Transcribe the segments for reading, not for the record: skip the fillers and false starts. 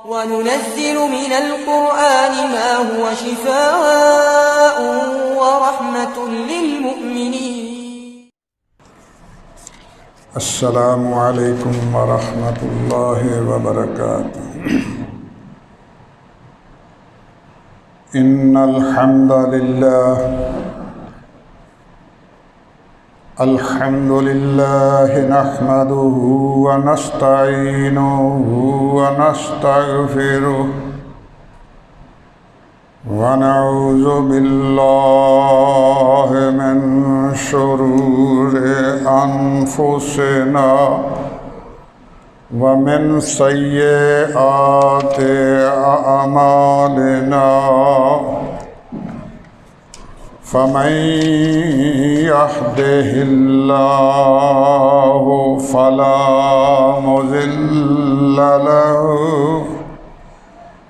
وننزل من القرآن ما هو شفاء ورحمة للمؤمنين. السلام عليكم ورحمة الله وبركاته. إن الحمد لله نحمده ونستعينه ونستغفره ونعوذ بالله من شرور أنفسنا ومن سيئات أعمالنا فمن يهده الله فلا مضل له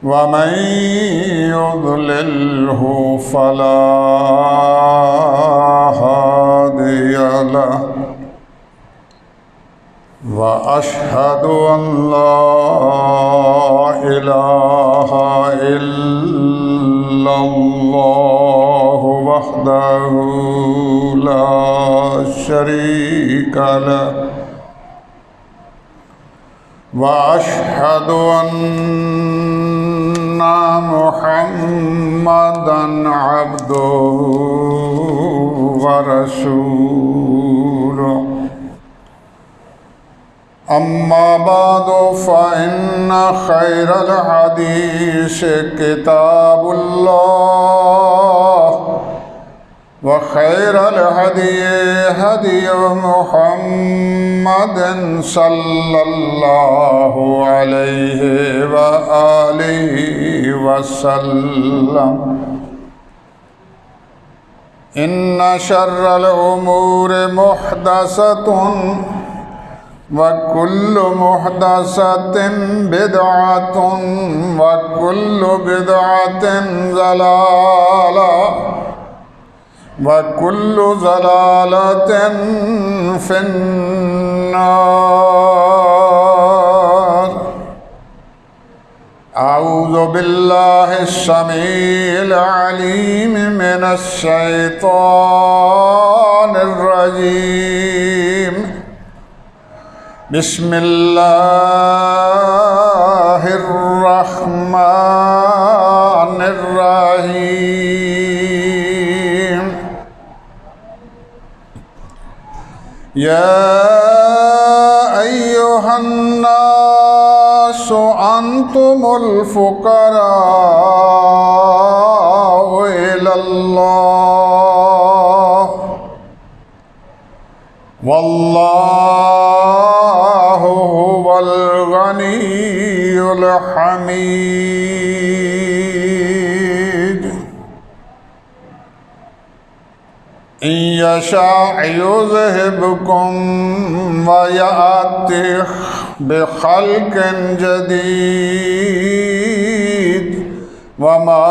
ومن يضلله فلا هادي له وأشهد أن لا إله إلا الله وحده لا شريك له وأشهد أن محمدًا عبده ورسوله. أما بعد فإن خير الحديث كتاب الله وخير الهدي هدي محمد صلى الله عليه وآله وسلم. إن شر الأمور محدثة وكل محدثة بدعة وكل بدعة ضلالة وكل ضلالة في النار. أعوذ بالله السميع العليم من الشيطان الرجيم. بسم الله الرحمن الرحيم. يا أيها الناس أنتم الفقراء إلى الله والله هو الغني الحميد. إن يشاء يذهبكم ويأتي بخلق جديد وما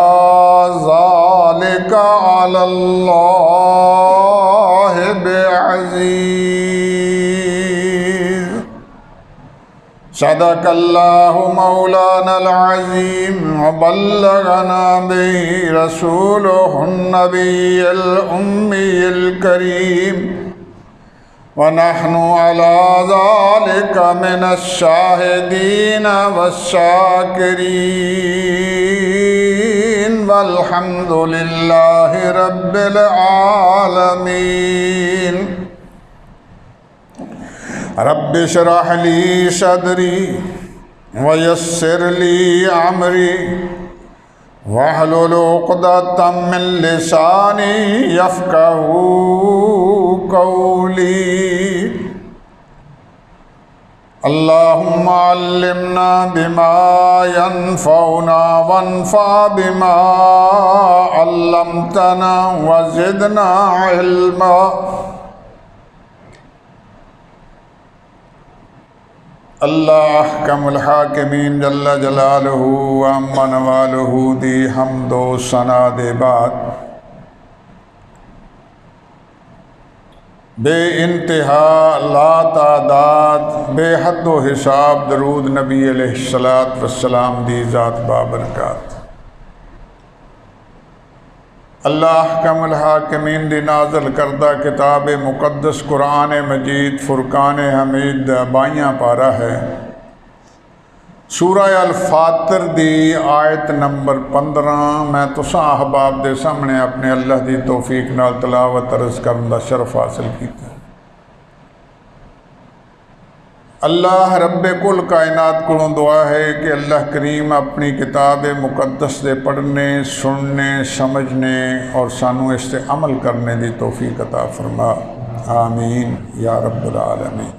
ذلك على الله بعزيز. صدق الله مولانا العظيم وبلغنا به رسوله النبي الأمي الكريم ونحن على ذلك من الشاهدين والشاكرين والحمد لله رب العالمين. رب اشرح لي صدري ويسر لي أمري واحلل عقدة من لساني يفقهوا قولي. اللهم علمنا بما ينفعنا وانفع بما علمتنا وزدنا علما. اللہ احکم الحاکمین جل جلالہ وامن والہ دی حمد و ثنا دے بعد बे इंतहा ला तादाद बेहद व हिसाब दरूद नबी अलैहिस्सलात वस्सलाम दी ज़ात बाबरकात। अल्लाह अहकमुल हाकिमीन दी नाज़िल करदा किताब मुक़द्दस कुरान मजीद फुरकान हमीद 22वां पारा है। सूरह अल फातिर दी आयत नंबर 15 मैं तुसां अहबाब दे सामने अपने अल्लाह दी तौफीक नाल तलावत अर्ज़ करन दा शरफ हासिल कीता। अल्लाह रब्बे कुल कायनात को दुआ है कि अल्लाह करीम अपनी किताब मुक़द्दस दे पढ़ने सुनने समझने और सानू इस ते अमल करने की तौफीक अता फरमा। आमीन या रब्बुल आलमीन।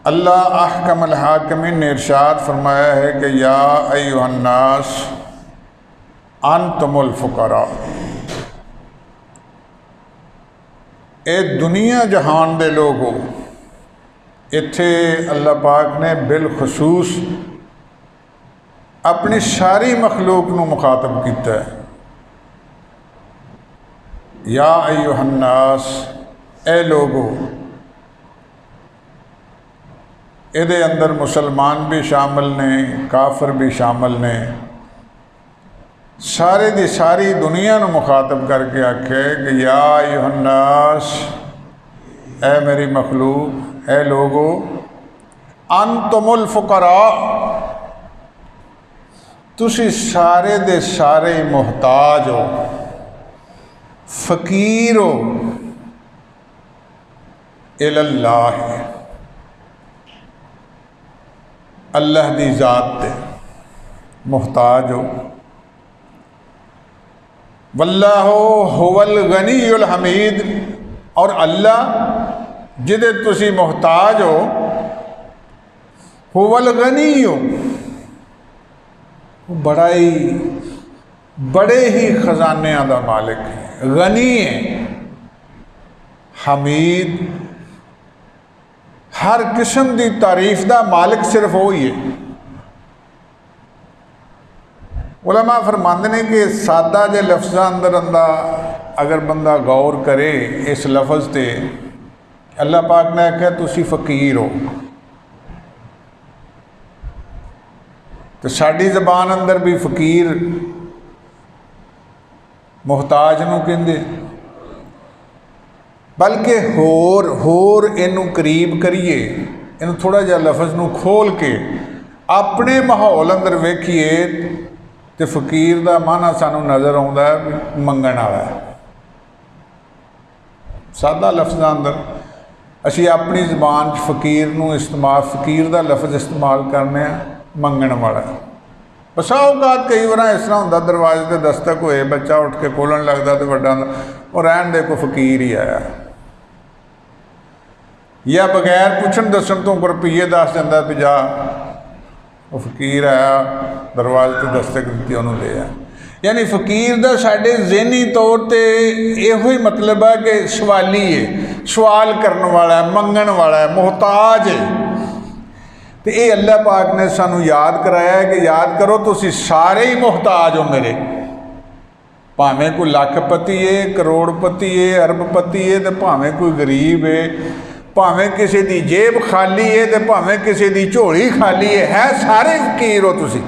अल्लाह अहकमुल हाकिमीन ने इरशाद फरमाया है कि या अय्युहन्नास अंतुमुल फुकरा। ए दुनिया जहान दे लोग हो, इत्थे अल्लाह पाक ने बिलखसूस अपनी सारी मखलूक नू मुखातब किया है। या अय्युहन्नास, ए लोगो। इहदे अंदर मुसलमान भी शामिल ने, काफिर भी शामिल ने, सारे दी सारी दुनिया नू मुखातब करके आखे कि या अय्युहन्नास, ए मेरी मखलूक, ए लोगो, अंतुमुल फुकरा, तुसी सारे दे सारे मुहताज हो, फकीर हो इलल्लाह, अल्लाह दी ज़ात ते मुहताज हो। वल्लाहु हुवल गनीयुल हमीद, और अल्लाह जिदे तुसी मुहताज हो, हुवल गनी हो, बड़े ही खजाने का मालिक है, गनी है, हमीद, हर किस्म की तारीफ का मालिक सिर्फ वो ही है। उलमा फरमाते ने कि सादा जे लफ्ज़ां अंदर अगर बंदा गौर करे इस लफ्ज़ से, अल्लाह पाक ने आख्या तुसी फ़कीर हो, तो साड़ी ज़बान अंदर भी फ़कीर मुहताज नूं कहंदे, बल्कि होर इनू करीब करिए, इन थोड़ा जिहा लफ्ज़ नूं खोल के अपने माहौल अंदर वेखिए तो फ़कीर का माना सानू नज़र आता है मंगण वाला है। सादा लफ्ज़ां अंदर असी अपनी ज़बान फ़कीर नूं इस्तेमाल, फ़कीर का लफ्ज़ इस्तेमाल करने मंगण वाला। बसा औकात कई बार इस तरह होंदा, दरवाजे से दस्तक होए, बच्चा उठ के खोलन लगता तो वड्डा और रहन दे, कोई फ़कीर ही आया, या बगैर पुछन दसन तो रुपये दस दिंदा भी जा, वो फ़कीर आया, दरवाजे से दस्तक दी उन्होंने ले आया। यानी फ़कीर का साढ़े ज़हनी तौर पर इहो ही मतलब है कि सवाली है, सवाल करने वाला है, मंगण वाला है, मुहताज है। तो ये अल्लाह पाक ने सानू याद कराया है कि याद करो तुसी सारे ही मुहताज हो मेरे, भावें कोई लखपति है, करोड़पति है, अरबपति है, तो भावें कोई गरीब है, भावें किसी की जेब खाली है, तो भावें किसी की झोली खाली है सारे फकीर हो तुसी।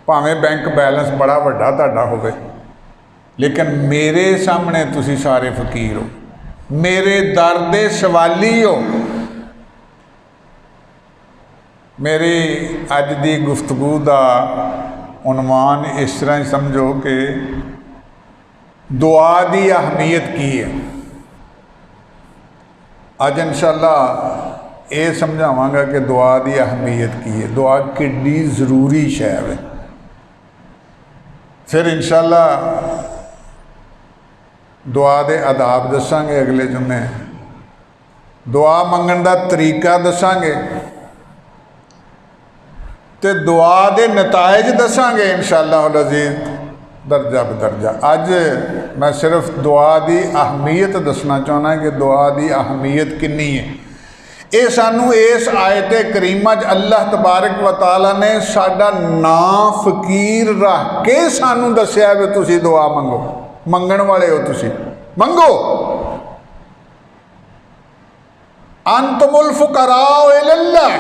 भावें बैंक बैलेंस बड़ा वड्डा तुहाडा होवे, लेकिन मेरे सामने तुसी सारे फकीर हो, मेरे दर दे सवाली हो। मेरी अज की गुफ्तगू का उन्वान इस तरह ही समझो कि दुआ की अहमियत की है। अज इंशाअल्लाह ये समझावांगा कि दुआ की अहमियत की है, दुआ किड्डी जरूरी शै है। फिर इंशाअल्लाह दुआ के आदाब दसांगे अगले जुम्मे, दुआ मंगण का तरीका दसांगे, तो दुआ के नतायज दसांगे इंशाअल्लाह अज़ीज़ दर्जा बदर्जा। अज मैं सिर्फ दुआ की अहमियत दसना चाहना कि दुआ की अहमियत कितनी है। ये सानू इस आयत करीमा अल्लाह तबारक व तआला ने साडा नाम फ़कीर रख के सानू दसिया भी तुसी दुआ मंगो, मंगण वाले हो तुसी। मंगो। अंतमुल फुकराओ इलल्लाह,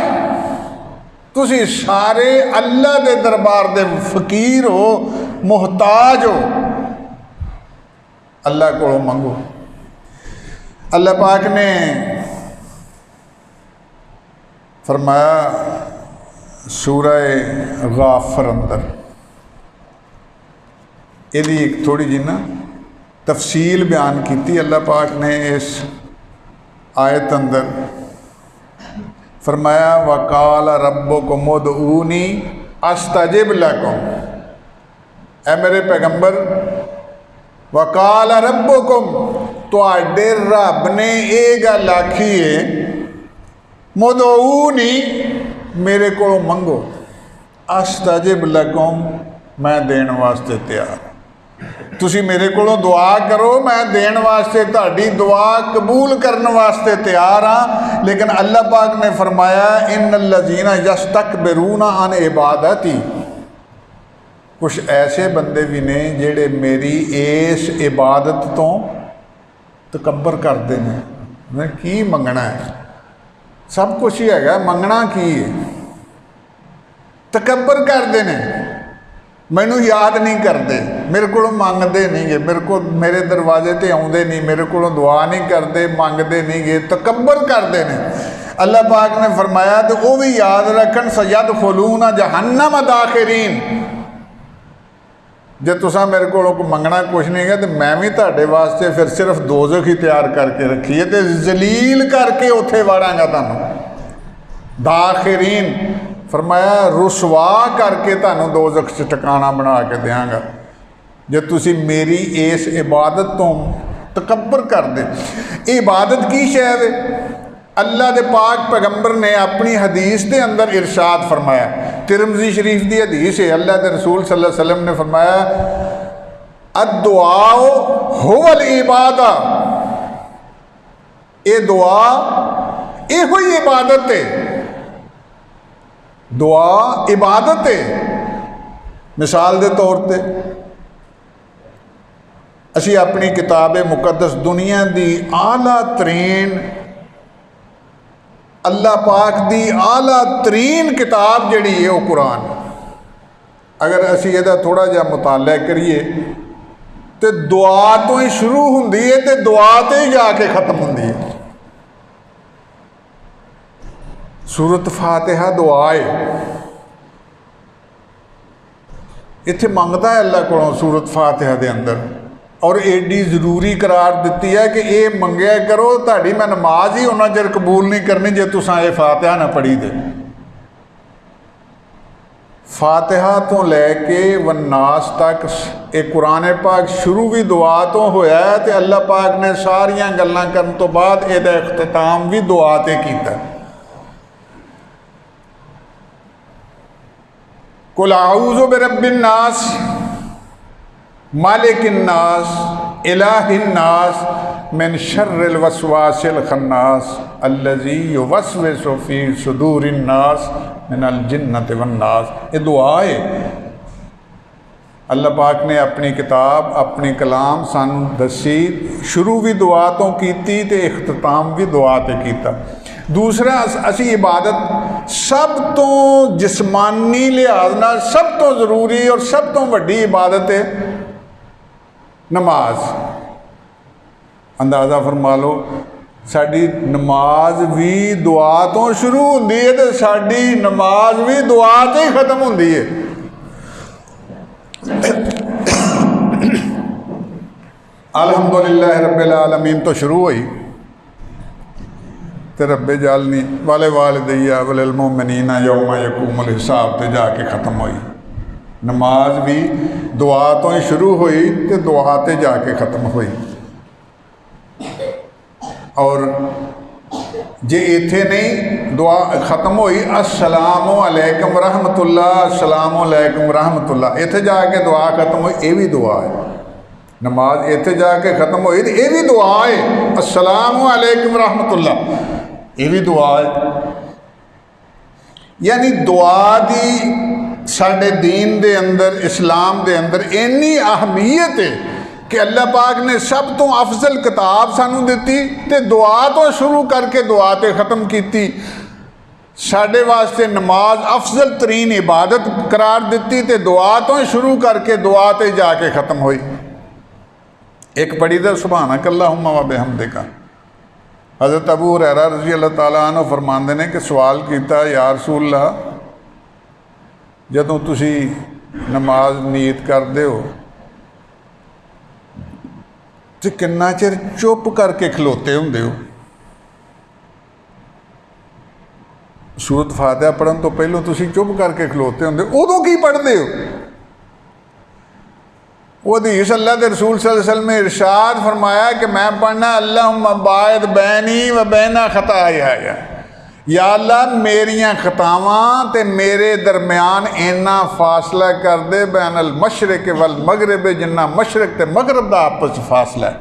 तुसी सारे अल्लाह दे दरबार दे फकीर हो, मुहताज हो, अल्लाह को मंगो। अल्लाह पाक ने फरमाया सूरह गाफिर अंदर, यदि एक थोड़ी जी ना तफसील बयान की अल्लाह पाक ने इस आयत अंदर। फरमाया वकाल रब्बुकुम उदऊनी अस्तजिब लकुम, ऐ मेरे पैगंबर वकाल रब्बुकुम, तुहाडे रब ने ये गल आखी है मुदऊनी, मेरे को मंगो, अस्तजिब लकुम, मैं देण वास्ते तैयार। तुसी मेरे को दुआ करो, मैं देण वास्ते तुहाडी दुआ कबूल करने वास्ते तैयार हाँ। लेकिन अल्लाह पाक ने फरमाया इन्नल लज़ीना यस्तकबिरूना अन इबादती, कुछ ऐसे बंदे भी ने जेड़े मेरी इस इबादत तो तकबर करते हैं। मैं की मंगना है, सब कुछ ही है, मंगना की है, तकबर करते हैं, मैनू याद नहीं करते, मेरे को मंगते नहीं गे, मेरे को मेरे दरवाजे ते आउंदे नहीं, मेरे को दुआ नहीं करते, मंगते नहीं गे, तकबर करते हैं। अल्लाह पाक ने फरमाया तो वह भी याद रखन सयदखुलूना जहन्नम दाखिरीन, जे तुसा मेरे को मंगना कुछ नहीं है तो मैं भी तुहाडे वास्ते फिर सिर्फ दोज़ख ही तैयार करके रखी है, तो जलील करके उत्थे वाड़ांगा तुहानू। दाखिरीन फरमाया रुसवा करके तुहानू दोज़ख च ठिकाना बना के देंगा जे तुसी मेरी इस इबादत तो तकबर कर दे। इबादत की शय है? अल्लाह दे पाक पैगंबर ने अपनी हदीस के अंदर इरशाद फरमाया, तिरमिज़ी शरीफ की हदीस है, अल्लाह के रसूल सल्लल्लाहु अलैहि वसल्लम ने फरमाया अद्दुआओ हुवल इबादा, ये दुआ इहो ही इबादत है, दुआ इबादत है। मिसाल के तौर पर असी अपनी किताब मुकद्दस दुनिया की आला तरीन अल्लाह पाक की आला तरीन किताब जिहड़ी है वह कुरान, अगर असी इहदा थोड़ा जिहा मुताला करिए तो दुआ तो ही शुरू होंदी है तो दुआ तो ही जाके खत्म होंदी है। सूरत फातिहा दुआ है, इत्थे मंगता है अल्लाह को सूरत फातिहा के अंदर, और एडी जरूरी करार दी है कि ये मंगया करो, ताड़ी मैं नमाज ही उन्ना चਿਰ कबूल नहीं करनी जे तुसां ये फातिहा ना पढ़ी दे। फातिहा तो लैके वन्नास तक ये कुरान पाक शुरू भी दुआ तो होया है, तो अल्लाह पाक ने सारियां गल्लां करन तो बाद इहदा इख्तिताम भी दुआ ते कीता। कुल आऊज़ु बिरब्बिन नास मालिकिन नास इलाहिन नास मिन शर्रिल वसवासिल खन्नास अल्लज़ी युवस्विसु फ़ी सुदूरिन नास मिनल जिन्नति वन्नास। ये दुआ है। अल्लाह पाक ने अपनी किताब अपनी कलाम सानू दसी, शुरू भी दुआ तो कीती ते इख्तिताम भी दुआ ते कीता। दूसरा असी इबादत सब तो जिस्मानी लिहाज नाल सब तो जरूरी और सब तो वड्डी इबादत है नमाज। अंदाज़ा फरमा लो साड़ी नमाज भी दुआ तो शुरू होंदी है तो साड़ी नमाज भी दुआ तो ही खत्म होंदी है। अल्हम्दुलिल्लाह रब्बिल आलमीन तो शुरू हुई तो रब्बे जालनी वाले वालिदैया वलिल मोमिनीना यौमा यक़ूमुल हिसाब ते जाके ख़त्म हुई। नमाज भी दुआ तो ही शुरू हुई तो दुआ ते जाके ख़त्म हुई। और जे इत्थे नहीं दुआ ख़त्म हुई अस्सलामु अलैकुम रहमतुल्लाह अस्सलामु अलैकुम रहमतुल्लाह, इत्थे जाके दुआ ख़त्म हुई, ये भी दुआ है। नमाज इत्थे जाके ख़त्म हुई तो ये भी दुआ है, अस्सलामु अलैकुम रहमतुल्लाह, ये भी दुआ है। यानी दुआ दी साडे दीन दे अंदर इस्लाम दे अंदर इन्नी अहमियत है कि अल्लाह पाक ने सब तो अफजल किताब सानू दी ते दुआ तो शुरू करके दुआ ते ख़त्म की। साढ़े वास्ते नमाज अफजल तरीन इबादत करार दी ते दुआ तो शुरू करके दुआ ते जाके ख़त्म हुई। एक पढ़ी तो सुभानक अल्लाहुम्मा व बिहम्दिका। हज़रत अबू हुरैरा रज़ी अल्लाह तआला अन्हु फरमाते हैं कि सवाल किया, या रसूल अल्लाह, जदों तुसी नमाज नीयत करते हो तो किन्ना चिर चुप करके खलोते होंदे हो? सूरत फातिहा पढ़न तो पहलों तुसी चुप करके खलोते होंदे, उदों की पढ़ते हो? वो हदीस अल्लाह के रसूल सल्लल्लाहु अलैहि वसल्लम ने इरशाद फरमाया कि मैं पढ़ना अल्लाहुम्मा बाइद बैनी व बैना खताया, या अल्लाह मेरियां खतावां ते मेरे दरम्यान इन्ना फासला कर दे बैनल मशरक वल मगरब, जिन्ना मशरक ते मगरब का आपस फासला है,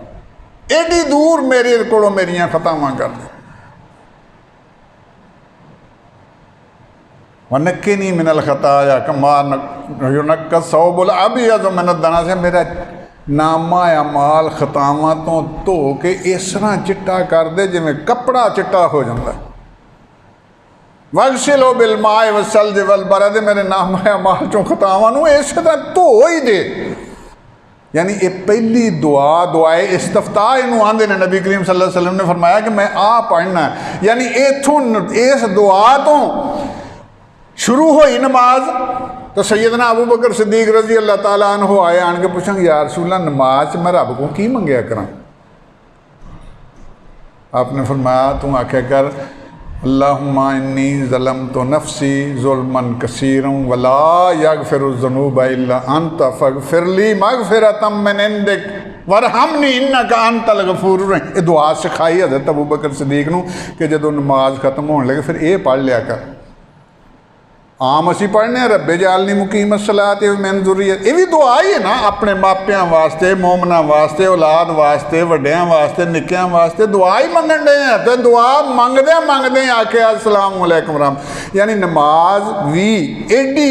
एडी दूर मेरे कोलों मेरियां खतावां कर दे। वनक्के नहीं मिनल खताया कमा सौबुल अबयज़ मिनद दनस, मेरा नामा अमाल खतावां तो धो के इस तरह चिट्टा कर दे जिमें कपड़ा चिट्टा हो जाता है। वगसिलो बिल माए वसल्ज वल बरद, मेरे नामा अमाल चों खतावां नूं इस तरह धो ही दे। यानी ये पहली दुआ दुआए इस्तफ्ताह इनू आंदे ने। नबी करीम सल्लल्लाहु अलैहि वसल्लम ने फरमाया कि मैं आ पढ़ना, यानी इथों इस दुआ तो शुरू हुई नमाज। तो सैयदना अबू बकर सिद्दीक रज़ी अल्लाह ताला अन्हु आए, आन के पूछेंगे, या रसूलल्लाह नमाज मैं रब को की मंगया करा? आपने फरमाया तू आख्या कर, अल्लाहुम्मा इन्नी ज़लमतु नफ्सी ज़ुल्मन कसीरन वला यगफिरुज़्ज़ुनूबा इल्ला अंता फ़ग़फ़िरली मग़फ़िरतम मिन इंदिक वरहमनी इन्नका अंतल गफ़ूरुर रहीम। ये दुआ सिखाई हज़रत अबू बकर सिद्दीक नूं कि जदों नमाज खत्म होने लगे फिर ये पढ़ लिया कर। आम असी पढ़ने रब्बे जालनी मुकीम सलात मिन ज़ुर्रियत, ये भी दुआ ही है ना, अपने मापियां वास्ते, मोमना वास्ते, औलाद वास्ते, वड्डियां वास्ते, निक्कियां वास्ते दुआ ही मंगन डे हैं। तो दुआ मंगदे मंगदे आके अस्सलाम वालेकुम राम। यानी नमाज भी एडी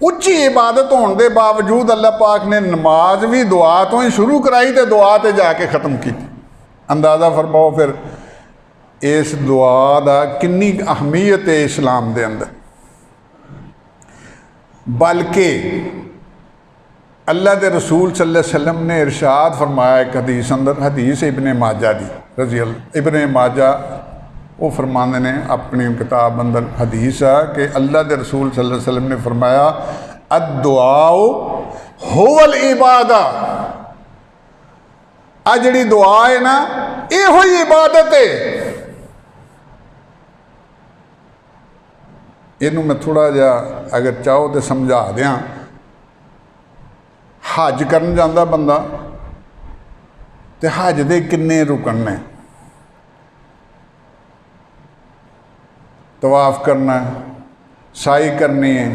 उच्ची इबादत होने के बावजूद अल्लाह पाक ने नमाज भी दुआ तो ही शुरू कराई तो दुआ ते जाके ख़त्म की। अंदाज़ा फरमाओ फिर इस दुआ का कितनी अहमियत है इस्लाम के अंदर। बल्कि अल्लाह के रसूल सल्लल्लाहु अलैहि वसल्लम ने इरशाद फरमाया एक हदीस अंदर, हदीस इब्ने माजा दी रज़ी अल्लाह, इब्ने माजा वो फरमाते ने अपनी किताब अंदर हदीस है कि अल्लाह के रसूल सल्लल्लाहु अलैहि वसल्लम ने फरमाया अद्दुआओ हुवल इबादा, आ जिहड़ी दुआ है ना ये ही इबादत है। इनू मैं थोड़ा जहा अगर चाहो तो समझा दें। हज करन जांदा बंदा तो हज दे किन्ने रुकन ने? तवाफ करना है, साई करनी है,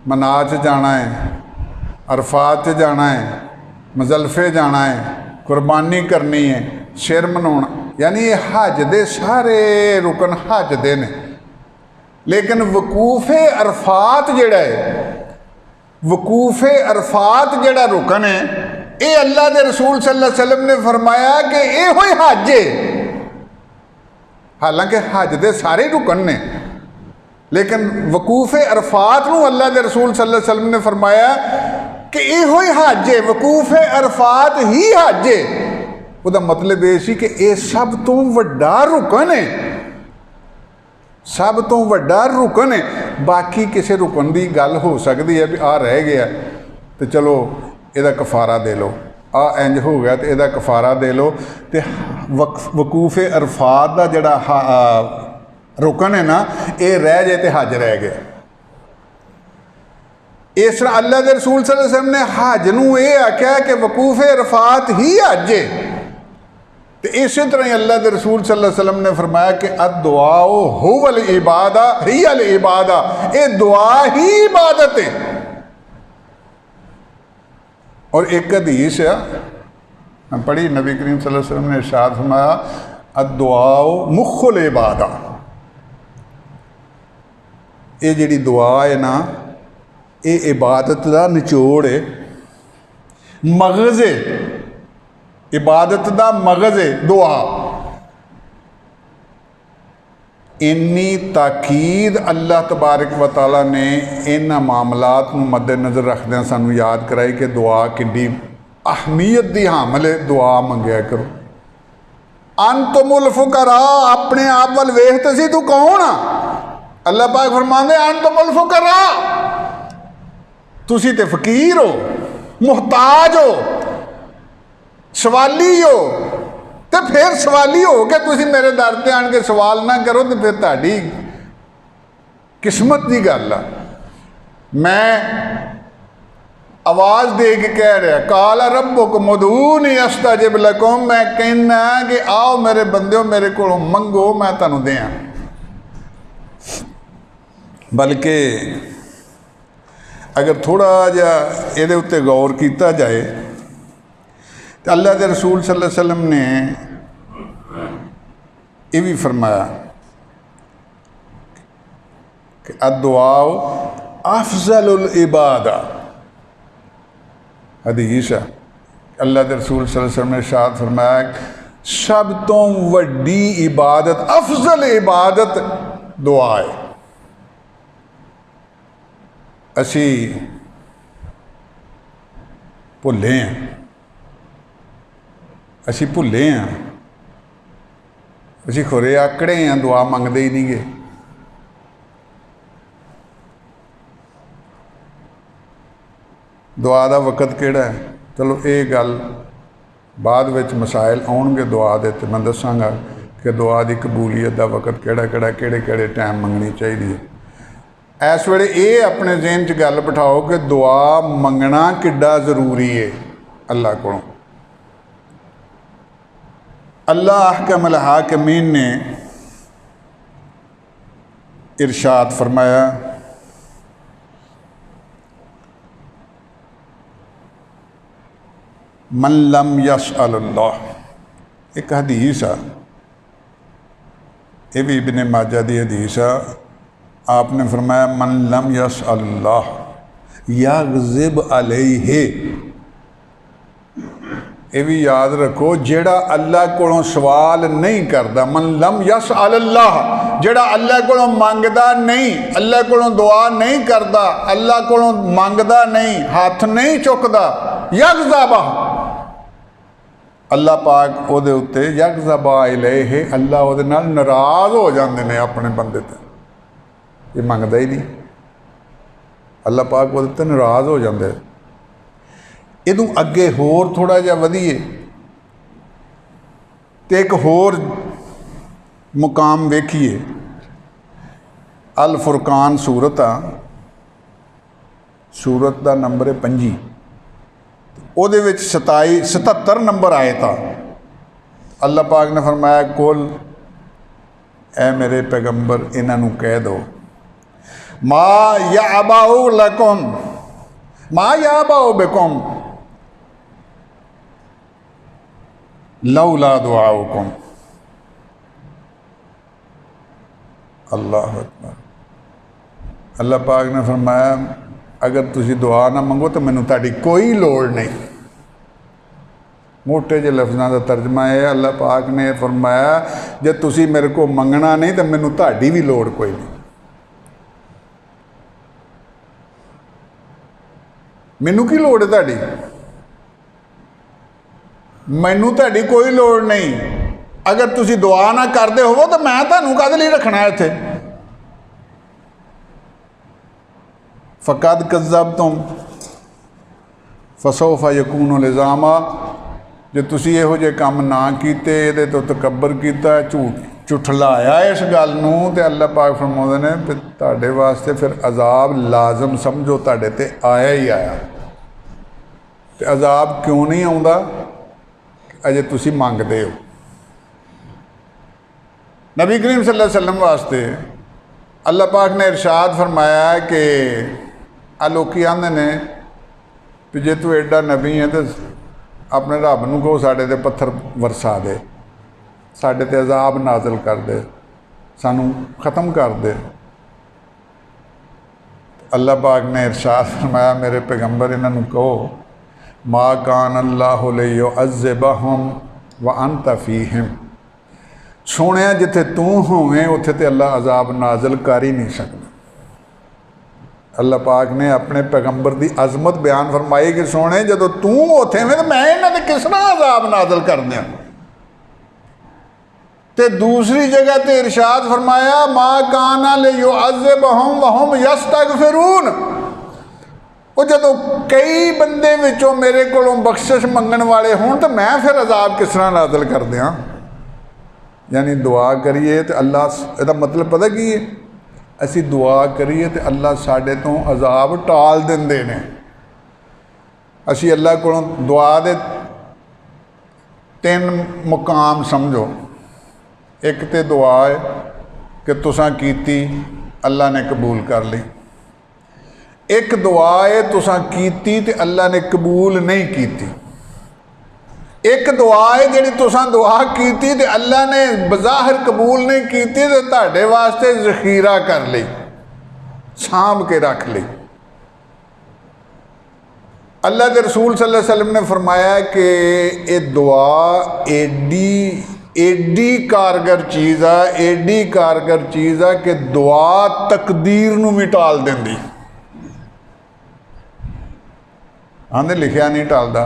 मना च जाना है, अरफात च जाना है, मुज़लफे जाना है, कुर्बानी करनी है, सिर मनाउणा, यानी ये हज दे सारे रुकन हज दे ने। लेकिन वकूफ़े अरफात जिहड़ा है, वकूफ़े अरफात जिहड़ा रुकन है, ये अल्लाह के रसूल सल्लल्लाहु अलैहि वसल्लम ने फरमाया कि ये ही हज है। हालांकि हज दे सारे रुकन ने, लेकिन वकूफ़े अरफात नूं अल्लाह के रसूल सल्लल्लाहु अलैहि वसल्लम ने फरमाया कि यो ही हज है, वकूफ़े अरफात ही हज है। उसका मतलब ये सी कि यह सब तो वड्डा रुकन है, सब तो वड्डा रुकन है। बाकी किसी रुकन की गल हो सकती है भी आ रह गया तो चलो यदा कफारा दे लो, आ इंज हो गया तो यदा कफारा दे लो। तो वकूफ़े अरफात का जड़ा रुकन है ना ये रह जाए तो हज रह गया। इस तरह अल्लाह के रसूल सल्लल्लाहु अलैहि वसल्लम ने हज नूं ये आख्या कि वकूफ़े अरफात ही हज है। तो इस तरह ही अल्लाह के रसूल सल्लल्लाहु अलैहि वसल्लम ने फरमाया कि अद्दुआओ हुवल इबादा हियल इबादा, ये दुआ ही इबादत है। और एक हदीस है पढ़ी, नबी करीम सल्लल्लाहु अलैहि वसल्लम ने इरशाद फरमाया अद्दुआओ मुख्खुल इबादा, ये जिहड़ी दुआ है ना ये इबादत का निचोड़ है, मगज़ है। इबादत का मगज़ है दुआ। इन्नी ताकीद अल्लाह तबारक व तआला ने इन्हां मामलात नूं मद्देनज़र रखदिआं सानूं याद कराई कि दुआ किड्डी अहमीयत दी हामल है। दुआ मंगया करो। अंतुमुल फुकरा, अपने आप वाल वेख ते सी तू कौन आ। अल्लाह पाक फरमांदे अंतुमुल फुकरा, तुसी ते फकीर हो, मुहताज हो, सवाली हो। तो फिर सवाली हो के तुसी मेरे दर ते आन के सवाल ना करो तो फिर तुहाडी किस्मत की गल आ। मैं आवाज़ दे के कह रहा काला रब्बुकुम उदूनी अस्तजिब लकुम, मैं कहना कि आओ मेरे बंदो मेरे को मंगो मैं तुहानूं देआं। बल्कि अगर थोड़ा जिहा इहदे उत्ते गौर किया जाए तो अल्लाह के रसूल सल्लल्लाहु अलैहि वसल्लम ने ये भी फरमाया कि अद्दुआउ अफज़लुल इबादा। हदीस है, अल्लाह के रसूल सल्लल्लाहु अलैहि वसल्लम ने इरशाद फरमाया सब तो वड्डी इबादत, अफजल इबादत दुआ है। असी भुले हैं, असी भुले हैं, असी खुरे आकड़े हैं, दुआ मंगते ही नहीं गए। दुआ का वक़्त केड़ा है? चलो ये गल बाद विच मसाइल आउणगे दुआ दे ते मैं दसांगा कि दुआ की कबूलीयत का वक़्त केड़ा केड़ा केड़े केड़े टाइम मंगनी चाहिए है। इस वेले ये अपने ज़हन च गल बिठाओ कि दुआ मंगना किड्डा ज़रूरी है अल्लाह कोलों। अल्लाह अहकमुल हाकिमीन ने इरशाद फरमाया मन लम यसअल्लाह। एक हदीस आ, ये भी इब्ने माजा दी हदीस आ। आपने फरमाया मन लम यसअल्लाह यग़ज़िब अलैहि। ये भी याद रखो, जेड़ा अल्लाह कोलों सवाल नहीं करता, मन लम यसअल्लाह, जेड़ा अल्लाह कोलों मंगदा नहीं, अल्लाह कोलों दुआ नहीं करता, अल्लाह कोलों मंगदा नहीं, हाथ नहीं चुकदा, यग़ज़ब, अल्लाह पाक उहदे उत्ते यग़ज़ब अलैहि, अल्लाह उहदे नाल नाराज़ हो जाते हैं अपने बंदे ते। ये मंगदा ही नहीं, अल्लाह पाक उहदे ते नाराज़ हो जाते। इदों अगे होर थोड़ा जिहा वधीए तो एक होर मुकाम वेखिए। अल फुरकान सूरत आ, सूरत का नंबर है 25, ਉਹਦੇ ਵਿੱਚ 77 नंबर आए था। अल्लाह पाक ने फरमाया कुल ए मेरे पैगंबर इन्हों कह दो मा याबाउ लकुम मा याबाउ बिकुम लौला दुआउकुम। अल्लाह अकबर। अल्लाह पाक ने फरमाया अगर तुसी दुआ ना मंगो तो मैनू ताड़ी कोई लोड़ नहीं। मोटे जे लफ्ज़ों का तर्जमा है, अल्लाह पाक ने फरमाया जे तुसी मेरे को मंगना नहीं तो मैनू ताड़ी भी लोड़ कोई नहीं। मैनू की लोड़ है ताड़ी? मैनू ताड़ी कोई लोड़ नहीं। अगर तुसी दुआ ना करते हो तो मैं तुहानू काहदे लई रखना है इत्थे? फ़क़द कज़्ज़बतुम फ़सौफ़ यकूनु लिज़ामा। जे तुसी इहो जे काम ना कीते, इहदे तो तकब्बर कीता, झूठ झुठलाया इस गल नूं, ते अल्लाह पाक फरमाउंदे ने कि तुहाडे वास्ते फिर अजाब लाजम समझो तुहाडे ते आया ही आया। ते अजाब क्यों नहीं आउंदा? अजे तुसी मंगदे हो। नबी करीम सल्लल्लाहु अलैहि वसल्लम वास्ते अल्लाह पाक ने इरशाद फरमाया कि आ लोकी आंदे ने कि जे तू एडा नबी है तो अपने रब नूं कहो साडे ते पत्थर वरसा दे, साडे ते अजाब नाज़िल कर दे, सानू ख़त्म कर दे। अल्लाह पाक ने इरशाद फरमाया मेरे पैगंबर इन्हां नूं कहो मा कान अल्लाहु लियुअज़्ज़िबहुम व अंत फ़ीहिम। सोने जिथे तू होवें उत्थे ते अल्लाह अजाब नाजल कर ही नहीं सकता। अल्लाह पाक ने अपने पैगंबर की अजमत बयान फरमाई कि सोने जदों तू उत्थे में तो मैं इन्हां ते किस तरह अजाब नाजल कर दियां। ते दूसरी जगह ते इरशाद फरमाया मा काना लियुअज़्ज़िबहुम व हुम यस्तगफिरून। वो जदों कई बंदे विचों मेरे कोलों बख्शिश मंगण वाले होण तो मैं फिर अजाब किस तरह नाजल कर दियां। यानी दुआ करिए तो अल्लाह, इसका मतलब पता की है, असी दुआ करिए तो अल्लाह साडे तो अजाब टाल देंदे ने। असी अल्लाह कोलों दुआ दे 3 मुकाम समझो। एक तो दुआ है कि तुसां कीती अल्लाह ने कबूल कर ली। एक दुआ है तुसां कीती ते अल्लाह ने कबूल नहीं कीती। एक दुआ है जिहड़ी तुसां दुआ कीती ते अल्लाह ने बज़ाहिर कबूल नहीं कीती ते तुहाडे वास्ते ज़खीरा कर ली, सांभ के रख ली। अल्लाह के रसूल सल्लल्लाहु अलैहि वसल्लम ने फरमाया कि ये दुआ एडी कारगर चीज़ है, एडी कारगर चीज़ है कि दुआ तकदीर नूं भी टाल देंदी। आंदे लिखिया नहीं टालदा,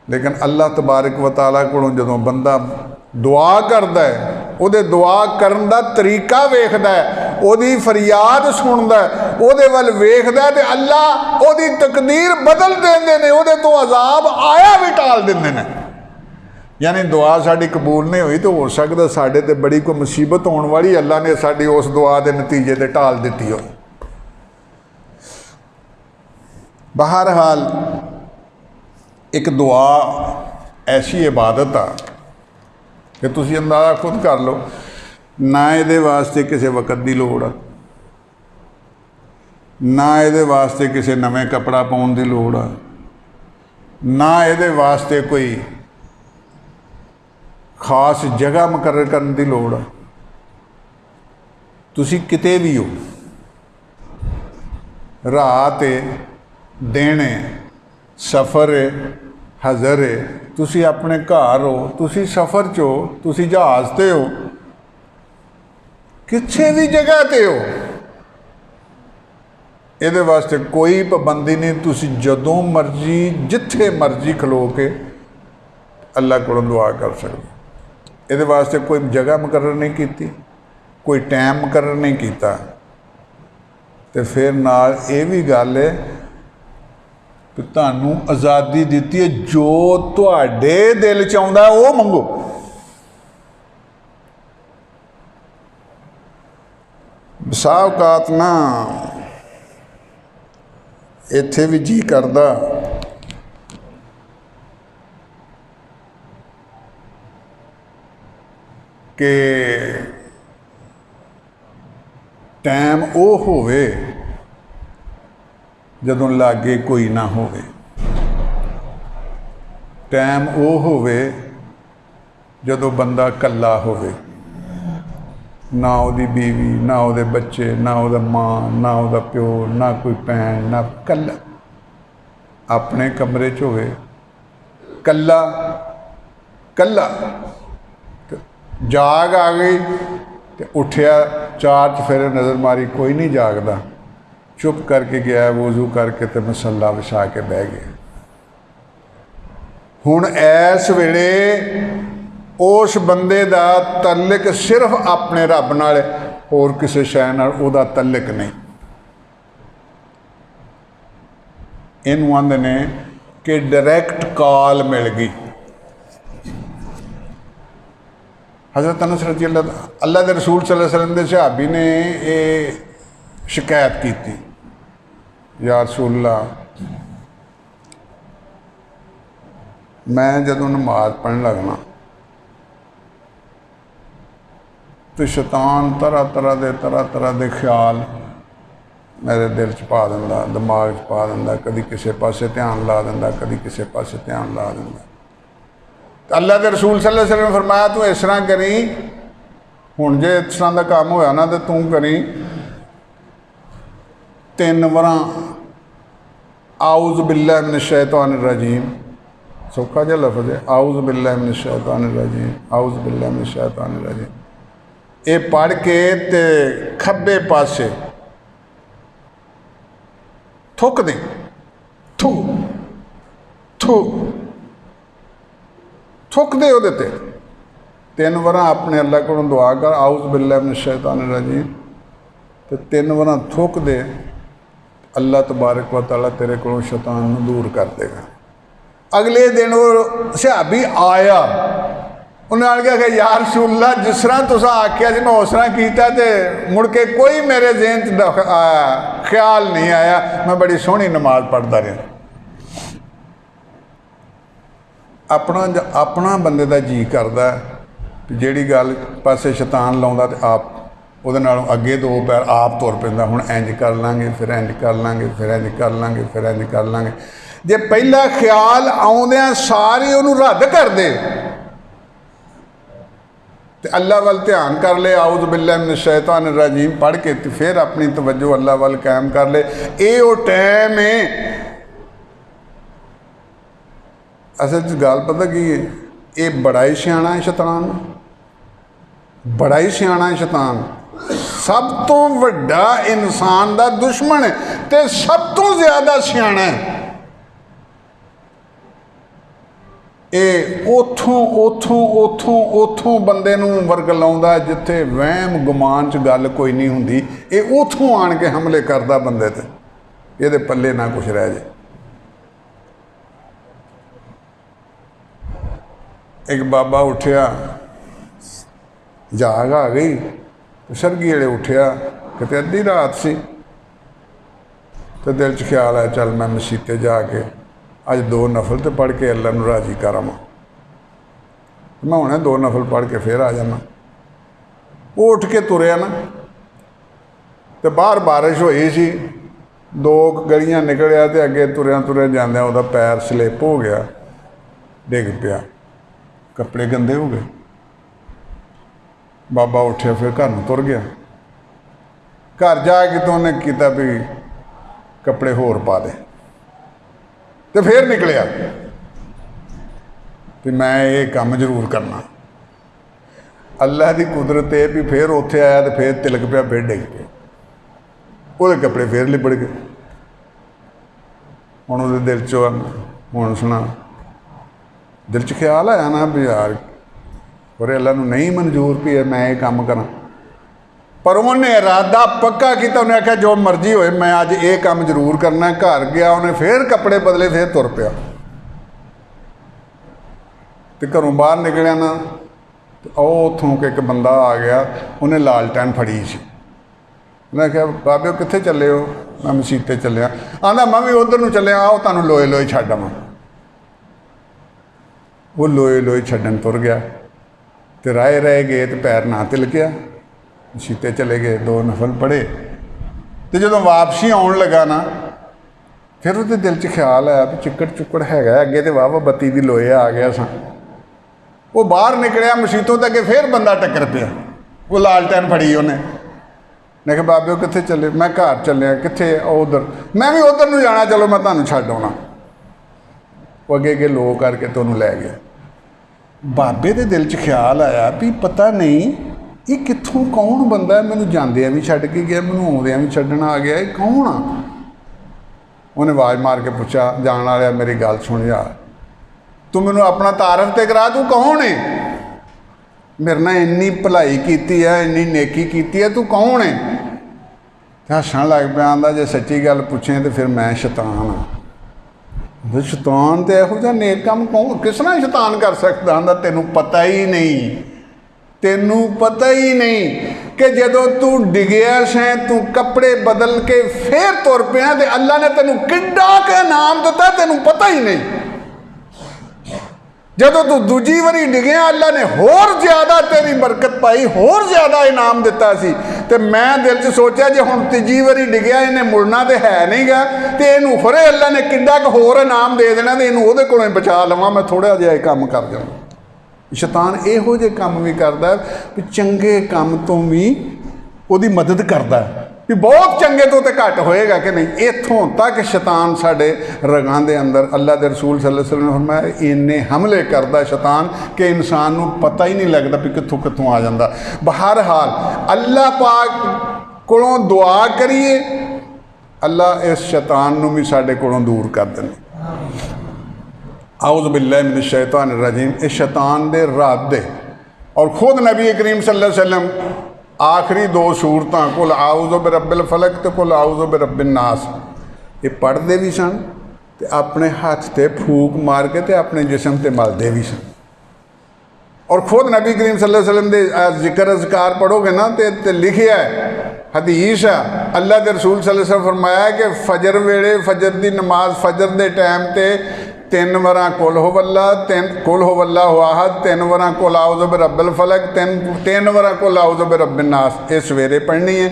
लेकिन अल्लाह तबारक व तआला कोलों जदों बंदा दुआ करता है, उहदे दुआ करन दा तरीका वेखदा है, उहदी फरियाद सुनदा है, उहदे वल वेखदा है ते अल्लाह उहदी तकदीर बदल देंदे ने, उहदे तो अजाब आया भी टाल देंदे ने। यानी दुआ साडी कबूल नहीं हुई तो हो सकदा साडे ते बड़ी कोई मुसीबत होने वाली, अल्लाह ने साडी उस दुआ के नतीजे ते टाल दित्ती हो। बहरहाल एक दुआ ऐसी इबादत आ कि तुसीं अंदाज़ा खुद कर लो, ना ये वास्ते किसी वक़्त की लोड़ आ, ना ये वास्ते किसी नवें कपड़ा पाउण की लोड़ आ, ना ये वास्ते कोई खास जगह मुकर्रर करने की लोड़ आ। तुसीं किते भी हो, रात है, दिन है, सफ़र है, हज़र है, तुसी अपने घर हो, तुसी सफ़र च हो, तुसी जहाज़ ते हो, किसी भी जगह ते हो, ये वास्ते कोई पाबंदी नहीं। तुसी जदों मर्जी जिथे मर्जी खलो के अल्लाह को दुआ कर सकते। ये वास्ते कोई जगह मुकर्रर नहीं की, कोई टाइम मुकर्रर नहीं किया। तो फिर नाल ये भी गल है कि तुहानूं आज़ादी दिती है, जो तुहाडे दिल च आउंदा है वो मंगो। बसा औकात ना इत्थे भी जी करदा कि टाइम वो होवे जदों लागे कोई ना होवे, टाइम वो होवे जदों बंदा कल्ला होवे, ना उहदी बीवी, ना उहदे बच्चे, ना उहदा मां, ना उहदा प्यो, ना कोई भैन, ना कल्ला अपने कमरे च होवे, कल्ला कल्ला। जाग आ गई तो उठिया, चार चफेरे नज़र मारी, कोई नहीं जागदा, चुप करके गया, वजू करके तो मसला विछा के बह गया। हुण इस वेले उस बंदे दा तल्लक सिर्फ अपने रब नाल है, होर किसी शै नाल उहदा तल्लक नहीं। इनू आंदे ने कि डायरैक्ट कॉल मिल गई। हज़रत अनस रज़ी अल्लाह के रसूल सल्लल्लाहु अलैहि वसल्लम के सहाबी ने ये शिकायत की थी, या रसूलल्लाह मैं जदों नमाज पढ़न लगना तो शैतान तरह तरह के ख्याल मेरे दिल च पा दिंदा, दिमाग च पा दिंदा, कभी किसी पासे ध्यान ला दिंदा, कभी किसी पासे ध्यान ला दिंदा। अल्लाह के रसूल सल्लल्लाहु अलैहि वसल्लम ने फरमाया तू इस तरह करी, हुण जे इस तरह का काम होया ना तो तू करी 3 बार आऊज़ बिल्लाहि मिनश शैतानिर रजीम, सौखा जिहा लफ्ज़ है, आऊज़ बिल्लाहि मिनश शैतानिर रजीम, आऊज़ बिल्लाहि मिनश शैतानिर रजीम। ये पढ़ के ते खब्बे पासे थुक दे, थू थू थुक दे उहदे ते 3 वार अपने अल्लाह को दुआ कर, आऊज़ बिल्लाहि मिनश शैतानिर रजीम, तो 3 वार थुक दे, अल्लाह तबारक व तआला तेरे को शैतान दूर कर देगा। अगले दिन वो सहाबी आया, उन्हें आके आखिया या रसूलल्लाह जिस तरह तुसां आख्या जी मैं उस तरह कीता ते मुड़ के कोई मेरे ज़हन च ख्याल नहीं आया, मैं बड़ी सोहनी नमाज पढ़ता रहा। अपना अपना बंदे का जी करता जिहड़ी गल पासे शैतान लाउंदा ते आप ਉਹਦੇ ਨਾਲੋਂ ਅੱਗੇ 2 पैर आप तुर पैंदा, हुण इंज कर लांगे, फिर इंज कर लांगे, फिर इंज कर लांगे, फिर इंज कर लांगे। जे पहला ख्याल आउंदियां सारे उहनूं रद्द कर दे ते अल्लाह वल ध्यान कर ले, आऊज़ बिल्लाहि मिनश शैतानिर रजीम पढ़ के ते फिर अपनी तवज्जो अल्लाह वल कायम कर ले। ये वो टाइम है। असल च गल पता की है, ये बड़ा ही सियाणा है शैतान, बड़ा ही सियाणा है शैतान, सब तो वड्डा इंसान का दुश्मन है ते सब तो ज्यादा सियाणा है। ये उथों उथों उथों उथों बंदे नूं वरगलाउंदा जिथे वहम गुमान च गल कोई नहीं हुंदी, ये उथों आण के हमले करदा बंदे ते, इहदे पल्ले ना कुछ रह जाए। एक बाबा उठिया, जाग आ गई, सरगी वेले उठिया, किते अद्धी रात सी, तो दिल च ख्याल आया चल मैं मसीते जाके अज 2 नफल तो पढ़ के अल्लाह नूं राजी करा, मैं हुणे 2 नफल पढ़ के फिर आ जाना। वो उठ के तुरया ना, तो बाहर बारिश होई सी, 2 गलियां निकलिया, तो अगे तुरया तुरया जांदियां उहदा पैर स्लिप हो गया, डिग पिया, कपड़े गंदे हो गए। बाबा उठिया फिर घर में तुर गया। घर जाके तो उन्हें किया भी कपड़े होर पा दे, तो फिर निकलिया कि मैं ये काम जरूर करना। अल्लाह की कुदरत है भी फिर उत्थे आया तो फिर तिलक पिया, फिर डिग पे, वो कपड़े फिर लिबड़ गए। हुण उहदे दिल चो हुण सुना दिल च ख्याल आया ना भी यार और अल्लाह नूं नहीं मंजूर भी है मैं ये काम करा, पर उन्हें इरादा पक्का किया, उन्हें आख्या जो मर्जी होए मैं अज ये काम जरूर करना। घर गया, उन्हें फिर कपड़े बदले, फिर तुर पिया, तो घरों बाहर निकलिया ना, तो उतों एक बंदा आ गया, उन्हें लालटैन फड़ी सी। उन्हें आख्या बाबे कित्थे चले हो? मैं मसीते चलिया। आंदा मैं भी उधर नूं चलिया, आओ तुहानूं लोए लोए छड्ड आवां। वो लोए लोए छड्डन तुर गया, तो राह रह गए तो पैर ना तिलकिया, मसीते चले गए, 2 नफल पढ़े। तो जो वापसी आउण लगा ना, फिर उसके दिल च ख्याल आया भी चिक्कड़ चुक्कड़ हैगा अगे, तो वाह बत्ती दी लोए आ गया सा। वो बाहर निकलिया मसीतों तक, फिर बंदा टक्कर पिया, वो लालटैन फड़ी उन्हें। मैं कहा बाबे कित्थे चले? मैं घर चलिया। कित्थे? उधर। मैं भी उधर नूं जाना, चलो मैं तुहानूं छड्ड आउणा। वो अगे अगे लो करके तो उन्होंने लै गया। बाबे के दिल च ख्याल आया भी पता नहीं ये कित्थों कौन बंदा है, मैनूं जांदियां भी छड्ड के गया, मैनूं आउंदियां भी छड्डण आ गया, ये कौन आ? उन्हें आवाज़ मार के पूछा, जान वालिया मेरी गल सुन यार, तू मैनूं अपना तारफ तो करा, तू कौन है? मेरे नाल इन्नी भलाई की है, इन्नी नेकी की है, तू कौन है? हसन लग पिया, आंदा जे सच्ची गल पूछे तो फिर मैं शैतान हाँ। शैतान तो यहो जिहा नेक काम कौन किस तरह शैतान कर सकता? आंदा तेनू पता ही नहीं, तेनू पता ही नहीं कि जदों तू डिगया सैं, तू कपड़े बदल के फिर तुर पिया, ते अल्लाह ने तेनू किड्डा क इनाम दिता, तेनू पता ही नहीं। जदों तू दूजी वारी डिगया, अल्लाह ने होर ज्यादा तेरी बरकत पाई, होर ज्यादा इनाम दिता सी। ते मैं दिल च सोचा जे हुण तीजी वारी डिगया, इन्हें मुड़ना तो है नहीं गा, ते इनू फिर अल्लाह ने किड्डा क होर इनाम दे देना, तो इनू उहदे कोलों बचा लवां, मैं थोड़ा जिहा काम कर जावां। शैतान इहो जे काम भी करदा भी चंगे काम तो भी उहदी मदद करदा, भी बहुत चंगे तो घट होएगा कि नहीं। इत्थों तक शैतान साढ़े रगां दे अंदर, अल्लाह के रसूल सल्लल्लाहु अलैहि वसल्लम ने फरमाया इन्ने हमले करता शैतान कि इंसान को पता ही नहीं लगता भी कित्थों कित्थों आ जाता। बहरहाल अल्लाह पाक कोलों दुआ करिए, अल्लाह इस शैतान नूं भी साढ़े कोलों दूर कर देने। आउज़ बिल्लाहि मिनश शैतानिर रजीम। इस शैतान दे रात दे और खुद नबी करीम सल्लल्लाहु अलैहि वसल्लम आखिरी दो सूरतां कुल आउज़ु बिरब्बिल फलक ते कुल आउज़ु बिरब्बिन नास ये पढ़ते भी सन ते अपने हाथ ते फूक मार के ते अपने जिस्म ते मलते भी सन। और खुद नबी करीम सल्लल्लाहु अलैहि वसल्लम दे जिक्र अज़कार पढ़ोगे ना तो लिखिया है, हदीस है, अल्लाह के रसूल सल्लल्लाहु अलैहि वसल्लम फरमाया कि फजर वेले फजर की नमाज फजर के टाइम ते 3 वारा कुल होवल्ला, 3 कुल होवल्ला वाहद, 3 वारा कुल आउज़ु बिरब्बिल फलक, 3 वारा कुल आउज़ु बिरब्बिन नास। ये सवेरे पढ़नी है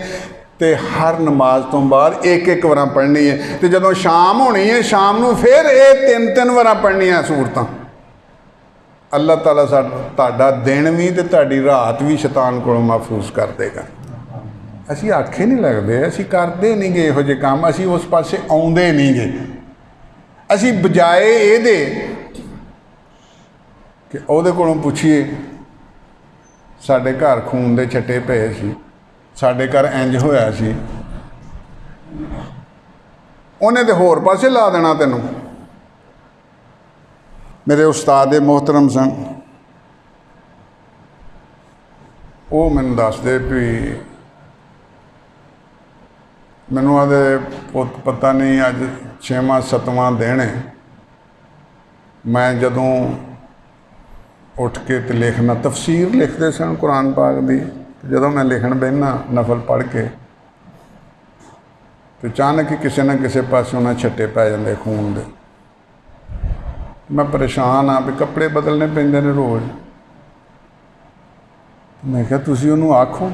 तो हर नमाज तो बाद एक वारा पढ़नी है। तो जदों शाम होनी है शाम को फिर ये 3 वारा पढ़नी है सूरतां। अल्लाह ताला साडा दिन भी तो तुहाडी रात भी शैतान कोलों महफूज कर देगा। असीं आखे नहीं लगते, असीं करते नहीं गे इहो जिहे काम, असीं उस पासे आउंदे नहीं गे। असीं बजाए ये कि उहदे कोलों पुछीए साडे घर खून दे छट्टे पे सी, साडे घर इंज होया सी, उन्हें तो होर पासे ला देना तैनूं। मेरे उस्ताद मोहतरम सन, वो मैनूं दसदे भी मैनूं आदे पुत पता नहीं अज 6वां 7वां दिन है, मैं जदों उठ के तो लिखना तफसीर लिखते सन कुरान पाक की, जदों मैं लिखण बहना नफल पढ़ के तो अचानक ही किसी न किसी पासों ना छट्टे पै जाते खून दे। मैं परेशान हाँ भी कपड़े बदलने पैंदे ने रोज़। मैं क्या तुसीं उहनूं आखो,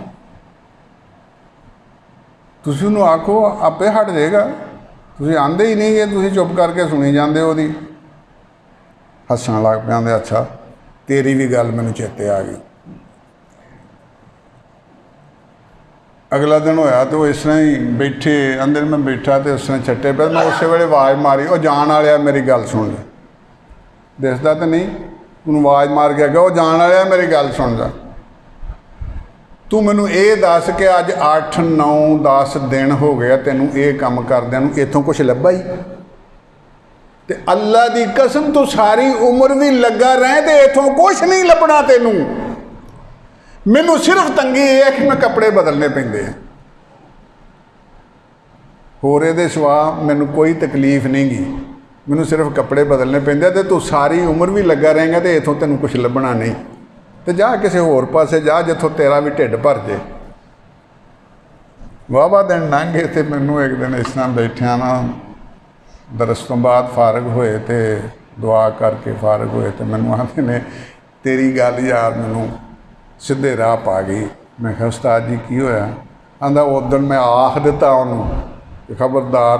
तुसीं उहनूं आखो आपे हट जाएगा, तुसीं आंदे ही नहीं, तुसीं चुप करके सुनी जांदे हो। हसन लग पे, अच्छा तेरी भी गल मैनूं चेते आ गई। अगला दिन होया तो इस तरह ही बैठे अंदर मैं बैठा तो उस तरह छट्टे पे, मैं उस वेले आवाज़ मारी, वो जान वाले मेरी गल सुन ले। दिसदा तो नहीं, उन्होंने आवाज़ मार के वो जान वाले मेरी गल सुन जा, तू मैनू ये दस कि अज 8 9 10 दिन हो गया तेनों ये काम करदियां नूं, इत्थों कुछ लभा ही? ते अल्लाह दी कसम तू सारी उम्र भी लगा रहे तो इत्थों कुछ नहीं लभना तेनों। मैनू सिर्फ तंगी ये है कि मैं कपड़े बदलने पैंदे हैं, होर इहदे सिवा मैनू कोई तकलीफ नहीं गी, मैनू सिर्फ कपड़े बदलने पैंदे। तो तू सारी उम्र भी लगा रहेगा तो इत्थों तेनों कुछ लभना नहीं, तो जा किसी होर पासे जा जिथों तेरा भी ढिड भर जाए। वाहवा दिन लंघ गए तो मैनू एक दिन इस तरह बैठिया ना दरस तो बाद फारग होए तो दुआ करके फारग होए तो मैनू आते ने तेरी गल यार मैनू सीधे राह पा गई। मैं कहा उस्ताद जी की होया? आंदा उस दिन मैं आख दिता उन्होंने खबरदार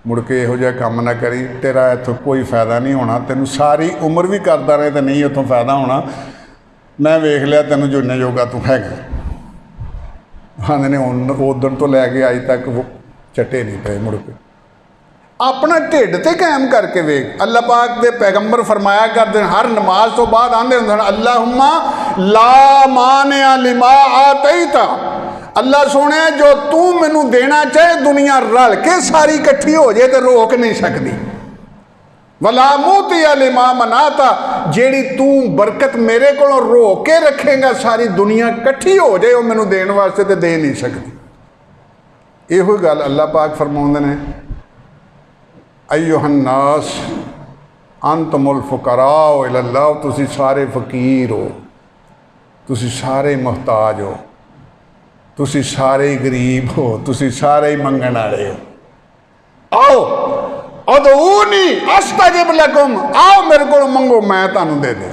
मुड़ के इहो जिहा काम ना करी, तेरा इत्थों कोई फायदा नहीं होना, तेनों सारी उम्र भी करता रहे तो नहीं इत्थों फायदा होना, मैं वेख लिया तेनों जिन्ने जोगा तू है। आंदे ने उस दिन तो लैके अज तक वो चट्टे नहीं पे मुड़ के। अपना ढिड ते कायम करके वेख। अल्लाह पाक दे पैगंबर फरमाया करते हर नमाज तो बाद आंदे हुंदे अल्लाहुम्मा ला मानिया लिमा आतैता, अल्लाह सोने जो तू मैनू देना चाहे दुनिया रल के सारी इकट्ठी हो जाए तो रोक नहीं सकती। वला मूतिया लिमा मनाता, जेड़ी तू बरकत मेरे को रोक के रखेगा सारी दुनिया इकट्ठी हो जाए वो मैनू देने वास्ते तो दे नहीं सकती। यो गल अल्लाह पाक फरमाउंदे ने अय्युहन्नास अंतमुल फुकराओ इलल्लाह, तुसी सारे फकीर हो, तुसी सारे मुहताज हो, तुसी सारे गरीब हो, तुसी सारे मंगण वाले हो। आओ अदऊनी अस्तजिब लकुम, आओ मेरे को मंगो मैं तुहानू दे दे।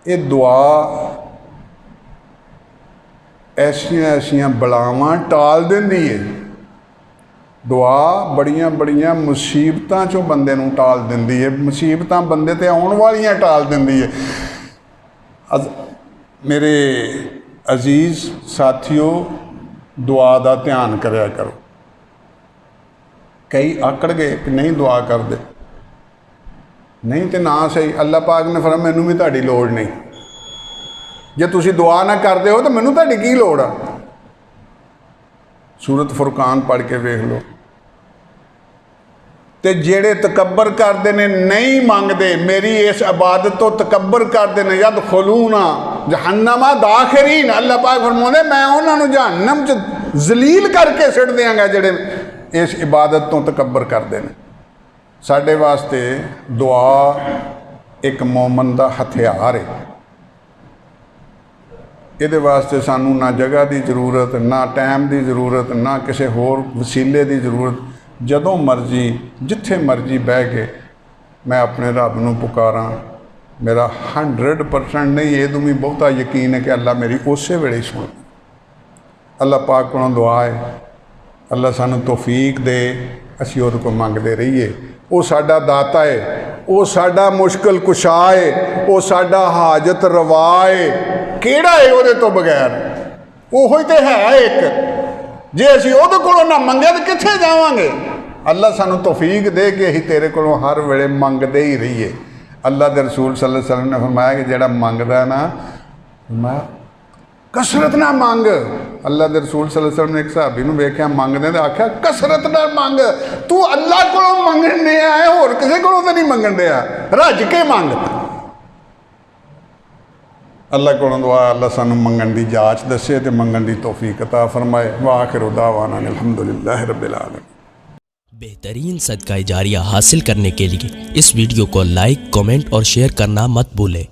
ये दुआ ऐसियां ऐसियां बलावां टाल देंदी है। दुआ बड़िया बड़िया मुसीबतां चों बंदे नूं टाल दिंदी है, मुसीबतां बंदे ते आउण वालियां टाल दिंदी है। मेरे अजीज़ साथियों, दुआ का ध्यान करया करो। कई आकड़ गए कि नहीं दुआ करते, नहीं तो ना सही। अल्लाह पाक ने फरमाया मैनू भी तुहाडी लोड़ नहीं, जे तुसी दुआ ना करते हो तो मैनू तुहाडी की लोड़ आ। सूरत फुरकान पढ़ के वेख लो। ते जेड़े तकबर करते ने नहीं मंगते, मेरी इस इबादत तो तकबर करते ने, यद खलूना जहन्नमा दाखिरीन, अल्लाह पाक फरमाते मैं उन्होंने जहन्नम च जलील करके सिट देंगा जेड़े इस इबादत तो तकबर करते हैं। साढ़े वास्ते दुआ एक मोमन का हथियार है। ये वास्ते सानू ना जगह की जरूरत, ना टाइम की जरूरत, ना किसी होर वसीले की जरूरत। जदों मर्जी जिथे मर्जी बह के मैं अपने रब नूं पुकारां, मेरा 100% नहीं, ये भी बहुता यकीन है कि अल्लाह मेरी उस वेले ही सुन। अल्लाह पाक को दुआ है, अल्लाह सानू तौफीक दे, असी उहदे को मंगते रहिए। वो साडा दाता है, वो साडा मुश्किल कुशा है, वो साडा हाजत रवा है। किहड़ा है उहदे तो बगैर? उही तो है एक। जे असी उहदे कोलों ना मंगे तो कित्थे जावांगे? अल्लाह सानू तौफीक दे कि असीं तेरे कोलों हर वेले मंगते ही रहिए। अल्लाह दे रसूल सल्लल्लाहु अलैहि वसल्लम ने फरमाया कि जिहड़ा मंगदा ना, मैं कसरत ना मंग। अल्लाह के रसूल सल्लल्लाहु अलैहि वसल्लम ने एक सहाबी नूं वेख्या मंगदे ते आख्या कसरत ना मंग, तू अल्लाह कोलों मंगण दिया है, होर किसी कोलों तो नहीं मंगण दिया, रज के मंग। अल्लाह कोलों दुआ, अल्लाह सानू मंगण दी जाच दसे ते मंगण दी तौफीक अता फरमाए। वाखिरु दावाना अल्हम्दुलिल्लाहि रब्बिल आलमीन। बेहतरीन सदका जारिया हासिल करने के लिए इस वीडियो को लाइक, कमेंट और शेयर करना मत भूलें।